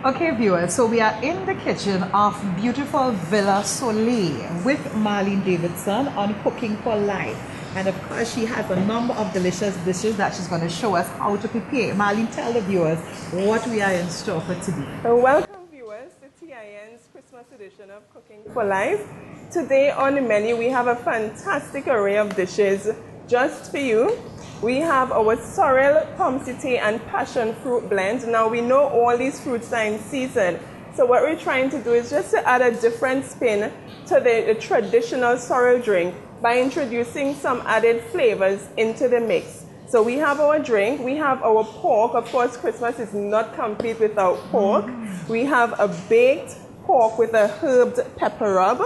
Okay, viewers, so we are in the kitchen of beautiful Villa Soleil with Marlene Davidson on Cooking for Life. And of course, she has a number of delicious dishes that she's going to show us how to prepare. Marlene, tell the viewers what we are in store for today. Welcome, viewers, to TIN's Christmas edition of Cooking for Life. Today on the menu, we have a fantastic array of dishes just for you. We have our sorrel, pomsite, and passion fruit blend. Now, we know all these fruits are in season. So what we're trying to do is just to add a different spin to the traditional sorrel drink by introducing some added flavors into the mix. So we have our drink, we have our pork. Of course, Christmas is not complete without pork. We have a baked pork with a herbed pepper rub.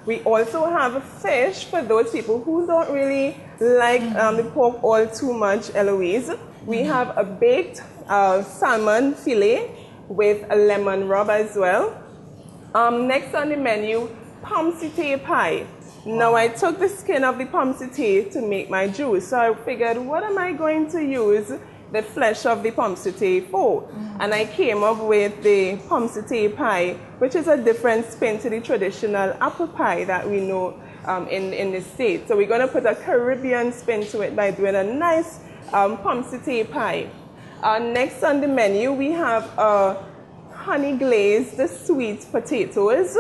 We also have fish for those people who don't really like the pork all too much, Eloise. We have a baked salmon fillet with a lemon rub as well. Next on the menu, pomsite pie. Now, I took the skin of the pomsite to make my juice, so I figured, what am I going to use the flesh of the pomsite for? And I came up with the pomsite pie, which is a different spin to the traditional apple pie that we know in the States. So we're going to put a Caribbean spin to it by doing a nice pomsite pie. Next on the menu, we have honey glazed sweet potatoes.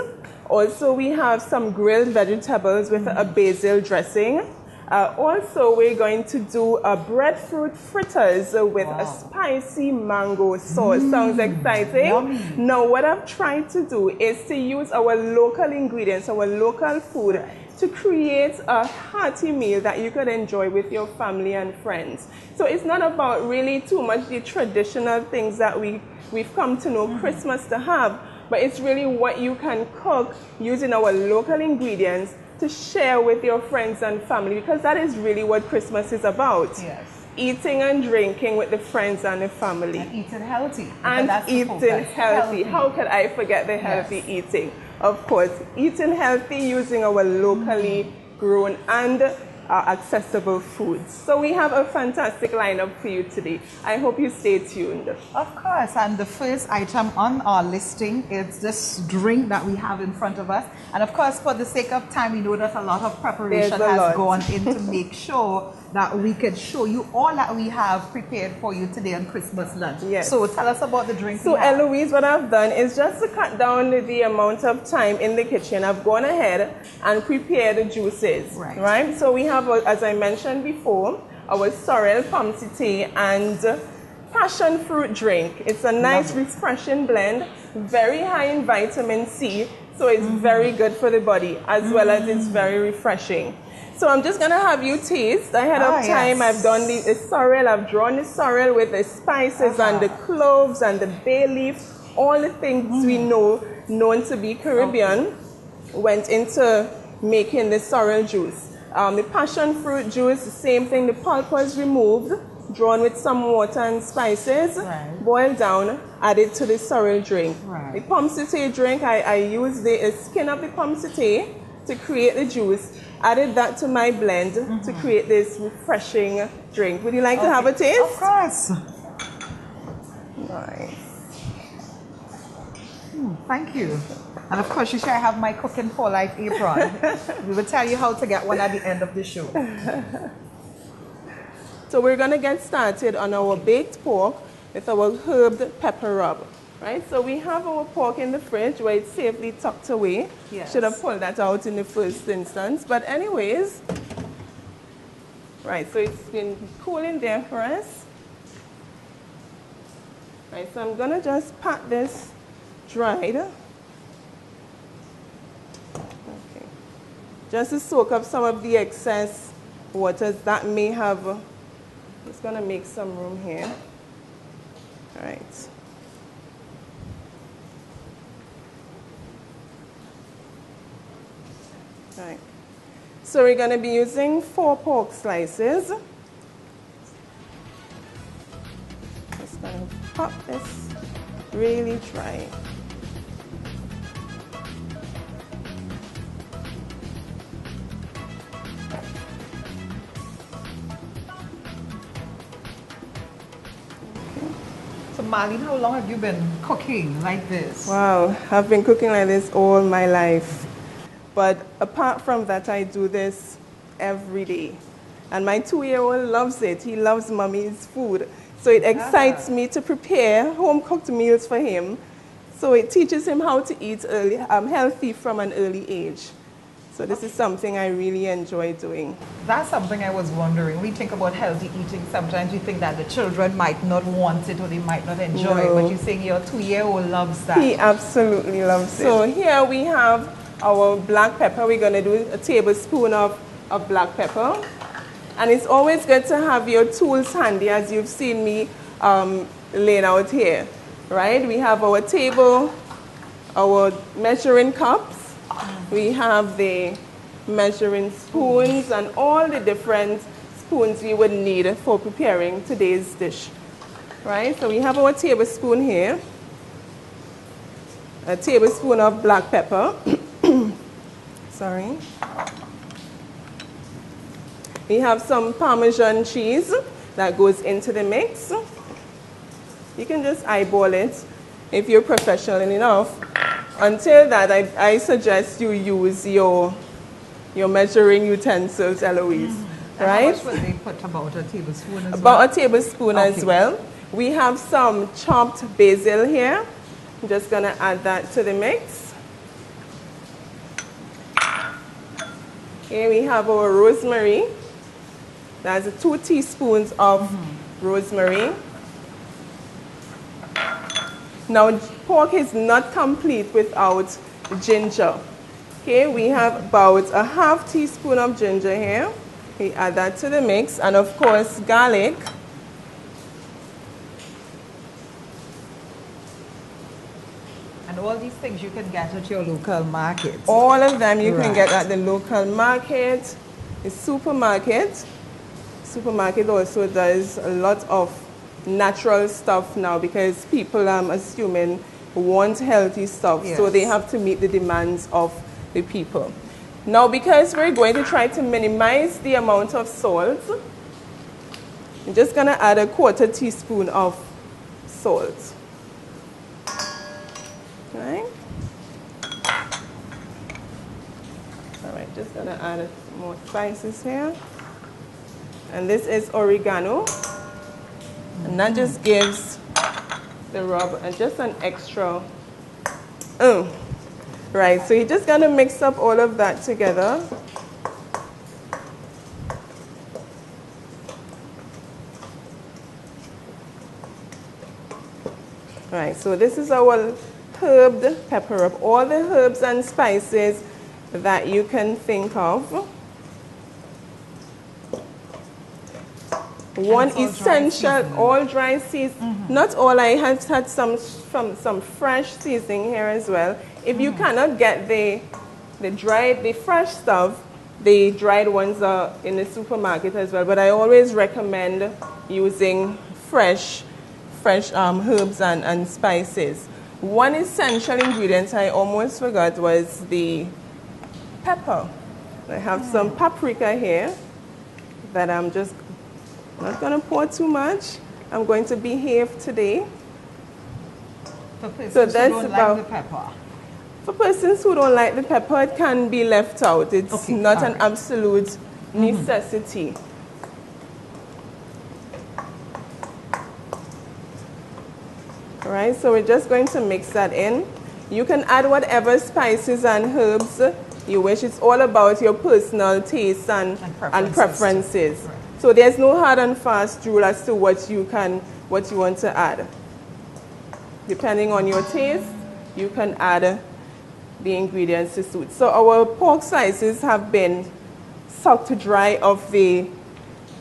Also, we have some grilled vegetables with a basil dressing. Also, we're going to do a breadfruit fritters with a spicy mango sauce. Sounds exciting. Yummy. Now, what I've tried to do is to use our local ingredients, our local food, to create a hearty meal that you could enjoy with your family and friends. So it's not about really too much the traditional things that we've come to know Christmas to have, but it's really what you can cook using our local ingredients to share with your friends and family, because that is really what Christmas is about. Yes. Eating and drinking with the friends and the family. And eating healthy. And That's the eating focus. healthy. How could I forget the healthy eating? Of course, eating healthy using our locally grown and accessible foods. So we have a fantastic lineup for you today. I hope you stay tuned. Of course, and the first item on our listing is this drink that we have in front of us. And of course, for the sake of time, we know that a lot of preparation has gone in to make sure that we can show you all that we have prepared for you today on Christmas lunch. Yes. So tell us about the drink. So Eloise, what I've done is just to cut down the amount of time in the kitchen, I've gone ahead and prepared the juices. Right? So we have, as I mentioned before, our sorrel, pomsite, and passion fruit drink. It's a nice, refreshing blend, very high in vitamin C, so it's very good for the body, as well as it's very refreshing. So I'm just going to have you taste. Ahead of time, I've done the sorrel. I've drawn the sorrel with the spices and the cloves and the bay leaf. All the things we know, known to be Caribbean, went into making the sorrel juice. The passion fruit juice, the same thing. The pulp was removed, drawn with some water and spices, boiled down, added to the sorrel drink. The pomsite drink, I used the skin of the pomsite to create the juice. Added that to my blend to create this refreshing drink. Would you like to have a taste? Of course. Nice. Thank you. And of course, you should have my Cooking for Life apron. We will tell you how to get one at the end of the show. So we're going to get started on our baked pork with our herbed pepper rub. Right, so we have our pork in the fridge where it's safely tucked away. Yes. Should have pulled that out in the first instance. But anyways, right, so it's been cooling there for us. Right, so I'm going to just pat this dried. Okay. Just to soak up some of the excess waters that may have. Just going to make some room here. All right. Right. So we're going to be using 4 pork slices. Just going to pop this really dry. Okay. So Marlene, how long have you been cooking like this? Wow, I've been cooking like this all my life. But apart from that, I do this every day. And my 2-year-old loves it. He loves mommy's food. So it excites me to prepare home-cooked meals for him. So it teaches him how to eat healthy from an early age. So this is something I really enjoy doing. That's something I was wondering. We think about healthy eating. Sometimes we think that the children might not want it or they might not enjoy it. But you're saying your 2-year-old loves that. He absolutely loves it. So here we have our black pepper. We're going to do a tablespoon of black pepper. And it's always good to have your tools handy, as you've seen me laying out here. Right? We have our table, our measuring cups. We have the measuring spoons and all the different spoons we would need for preparing today's dish. Right? So we have our tablespoon here. A tablespoon of black pepper. Sorry. We have some Parmesan cheese that goes into the mix. You can just eyeball it if you're professional enough. Until that, I suggest you use your measuring utensils, Eloise. Right? How much would they put about a tablespoon as well? About a tablespoon as well. We have some chopped basil here. I'm just going to add that to the mix. Here we have our rosemary. That's 2 teaspoons of rosemary. Now, pork is not complete without ginger. Okay, we have about a half teaspoon of ginger here. We add that to the mix, and of course, garlic. And all these things you can get at your local market. All of them you can get at the local market, the supermarket. Supermarket also does a lot of natural stuff now because people, I'm assuming, want healthy stuff. Yes. So they have to meet the demands of the people. Now, because we're going to try to minimize the amount of salt, I'm just going to add a 1/4 teaspoon of salt. Right? All right, just going to add more spices here. And this is oregano. And that just gives the rub just an extra. Right, so you're just going to mix up all of that together. Right, so this is our herbed pepper rub. All the herbs and spices that you can think of. One essential, all dry seasoning. Not all, I have had some fresh seasoning here as well. If you cannot get the fresh stuff, the dried ones are in the supermarket as well. But I always recommend using fresh herbs and spices. One essential ingredient I almost forgot was the pepper. I have some paprika here that I'm just not going to pour too much. I'm going to behave today. So that's who don't like the pepper. For persons who don't like the pepper, it can be left out. It's not an absolute necessity. All right, so we're just going to mix that in. You can add whatever spices and herbs you wish. It's all about your personal tastes and preferences. Right. So there's no hard and fast rule as to what you want to add. Depending on your taste, you can add the ingredients to suit. So our pork slices have been sucked dry of the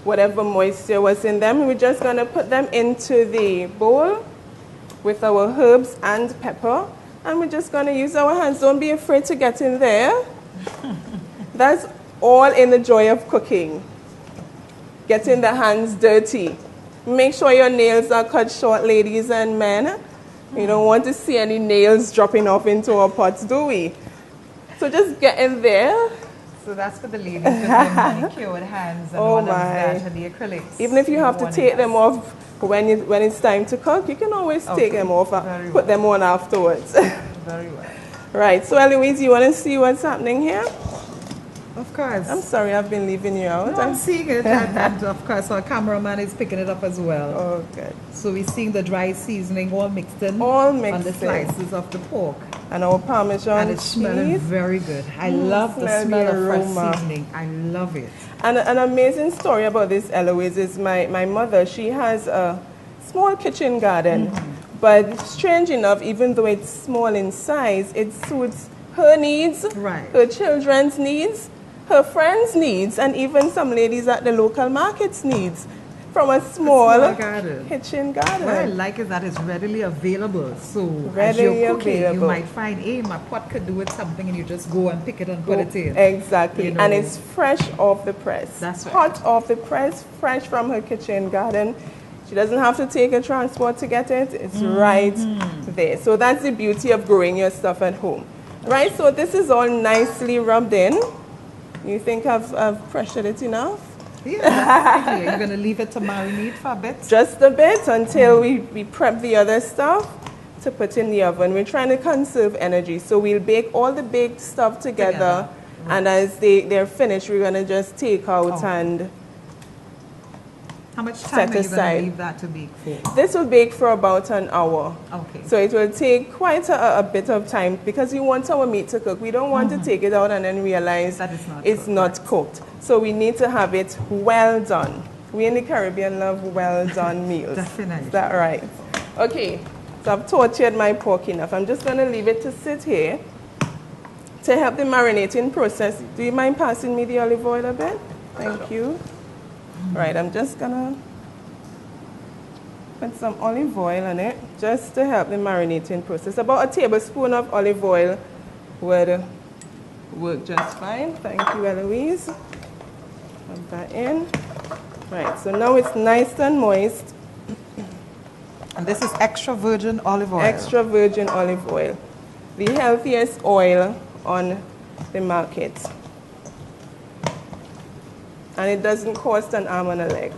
whatever moisture was in them. We're just going to put them into the bowl with our herbs and pepper. And we're just going to use our hands. Don't be afraid to get in there. That's all in the joy of cooking. Getting the hands dirty. Make sure your nails are cut short, ladies and men. We don't want to see any nails dropping off into our pots, do we? So just get in there. So that's for the ladies with their manicured hands and all of that and the acrylics. Even if you have to take them off when it's time to cook, you can always take them off and put them on afterwards. Very well. Right, so Eloise, you want to see what's happening here? Of course. I'm sorry, I've been leaving you out. No, I'm seeing it, and of course our cameraman is picking it up as well. Oh, good. So we're seeing the dry seasoning all mixed in. All mixed on the slices of the pork. And our Parmesan and it's smelling very good. I love the smell of fresh seasoning. I love it. And an amazing story about this, Eloise, is my mother. She has a small kitchen garden. But strange enough, even though it's small in size, it suits her needs, her children's needs, her friends' needs, and even some ladies at the local market's needs from a small kitchen garden. What I like is that it's readily available. So as you're cooking, you might find, hey, my pot could do with something, and you just go and pick it and put it in. Exactly. You know. And it's fresh off the press. That's right. Hot off the press, fresh from her kitchen garden. She doesn't have to take a transport to get it. It's right there. So that's the beauty of growing your stuff at home. Right, so this is all nicely rubbed in. You think I've pressured it enough? Yeah, you're going to leave it to marinate for a bit? Just a bit until we prep the other stuff to put in the oven. We're trying to conserve energy. So we'll bake all the baked stuff together. And as they're finished, we're going to just take out and how much time are you going to leave that to bake for? This will bake for about an hour. Okay. So it will take quite a bit of time because we want our meat to cook. We don't want to take it out and then realize that it's not cooked. So we need to have it well done. We in the Caribbean love well done meals. Definitely. Is that right? Okay. So I've tortured my pork enough. I'm just going to leave it to sit here to help the marinating process. Do you mind passing me the olive oil a bit? Thank you. Right, I'm just gonna put some olive oil on it just to help the marinating process. About a tablespoon of olive oil would work just fine. Thank you, Eloise. Put that in. Right, so now it's nice and moist. And this is extra virgin olive oil. Extra virgin olive oil. The healthiest oil on the market. And it doesn't cost an arm and a leg.